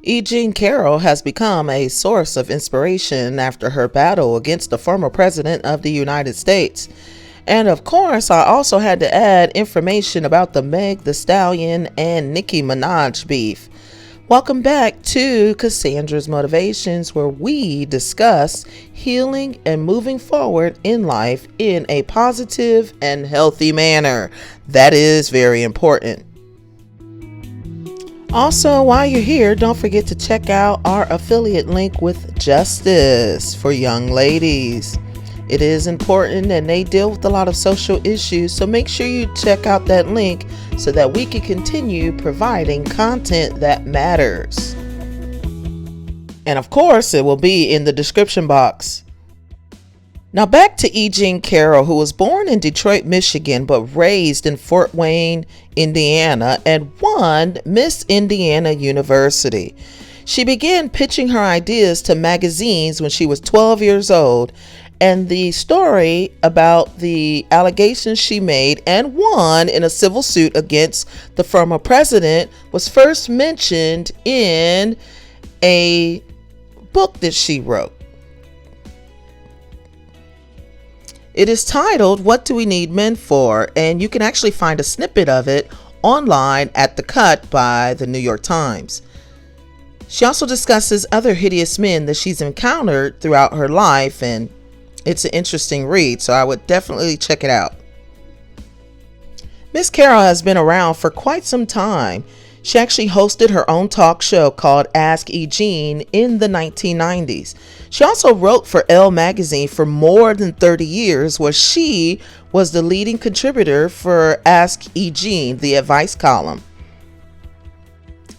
Jean Carroll has become a source of inspiration after her battle against the former president of the United States. And of course, I also had to add information about the Thee Stallion and Niki Minaj beef. Welcome back to Cassandra's Motivations, where we discuss healing and moving forward in life in a positive and healthy manner. That is very important. Also, while you're here, don't forget to check out our affiliate link with Justice for Young Ladies. It is important and they deal with a lot of social issues, so make sure you check out that link so that we can continue providing content that matters. And of course, it will be in the description box. Now back to Jean Carroll, who was born in Detroit, Michigan, but raised in Fort Wayne, Indiana, and won Miss Indiana University. She began pitching her ideas to magazines when she was 12 years old, and the story about the allegations she made and won in a civil suit against the former president was first mentioned in a book that she wrote. It is titled, "What Do We Need Men For?" And you can actually find a snippet of it online at The Cut by the New York Times. She also discusses other hideous men that she's encountered throughout her life, and it's an interesting read, so I would definitely check it out. Miss Carroll has been around for quite some time. She actually hosted her own talk show called Ask Jean in the 1990s. She also wrote for Elle magazine for more than 30 years, where she was the leading contributor for Ask Jean, the advice column.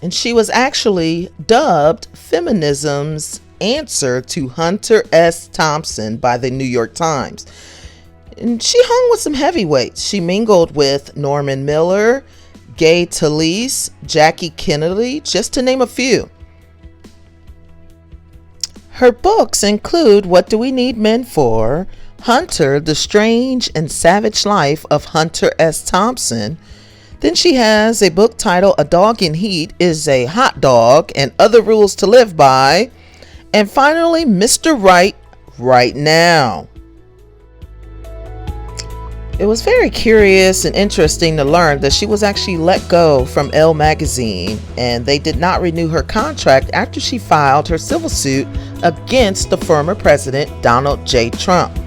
And she was actually dubbed feminism's answer to Hunter S. Thompson by the New York Times. And she hung with some heavyweights. She mingled with Norman Miller, Gay Talese, Jackie Kennedy, just to name a few. Her books include What Do We Need Men For?, Hunter, The Strange and Savage Life of Hunter S. Thompson. Then she has a book titled A Dog in Heat is a Hot Dog and Other Rules to Live By. And finally, Mr. Right, Right Now. It was very curious and interesting to learn that she was actually let go from Elle magazine, and they did not renew her contract after she filed her civil suit against the former president, Donald J. Trump.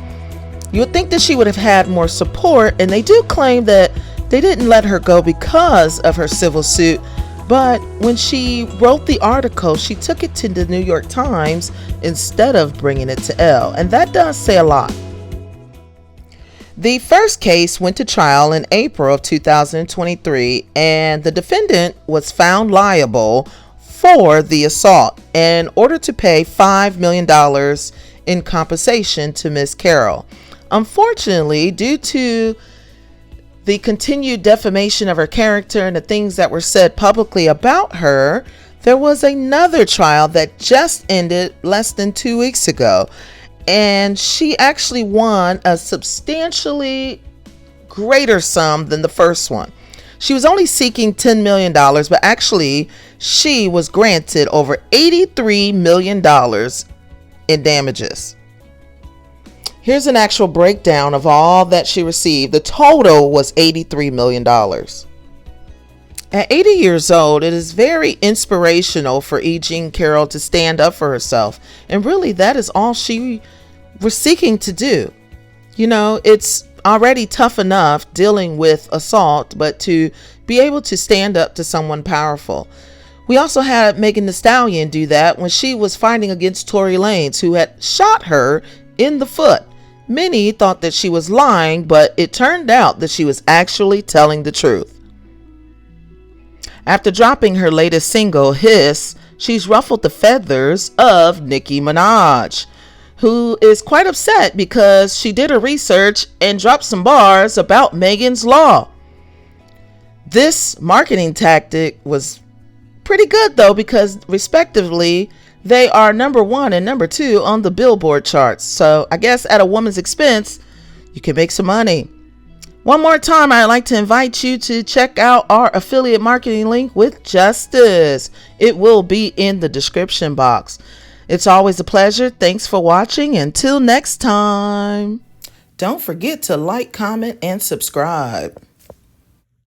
You would think that she would have had more support, and they do claim that they didn't let her go because of her civil suit, but when she wrote the article, she took it to the New York Times instead of bringing it to Elle, and that does say a lot. The first case went to trial in April of 2023, and the defendant was found liable for the assault in order to pay $5 million in compensation to Ms. Carroll. Unfortunately, due to the continued defamation of her character and the things that were said publicly about her, there was another trial that just ended less than 2 weeks ago. And she actually won a substantially greater sum than the first one. She was only seeking $10 million, but actually she was granted over $83 million in damages. Here's an actual breakdown of all that she received. The total was $83 million. At 80 years old, it is very inspirational for Jean Carroll to stand up for herself. And really, that is all she was seeking to do. You know, it's already tough enough dealing with assault, but to be able to stand up to someone powerful. We also had Megan Thee Stallion do that when she was fighting against Tory Lanez, who had shot her in the foot. Many thought that she was lying, but it turned out that she was actually telling the truth. After dropping her latest single, Hiss, she's ruffled the feathers of Niki Minaj, who is quite upset because she did her research and dropped some bars about Megan's Law. This marketing tactic was pretty good though, because respectively, they are number 1 and number 2 on the Billboard charts. So I guess at a woman's expense, you can make some money. One more time, I'd like to invite you to check out our affiliate marketing link with Justice. It will be in the description box. It's always a pleasure. Thanks for watching. Until next time. Don't forget to like, comment, and subscribe.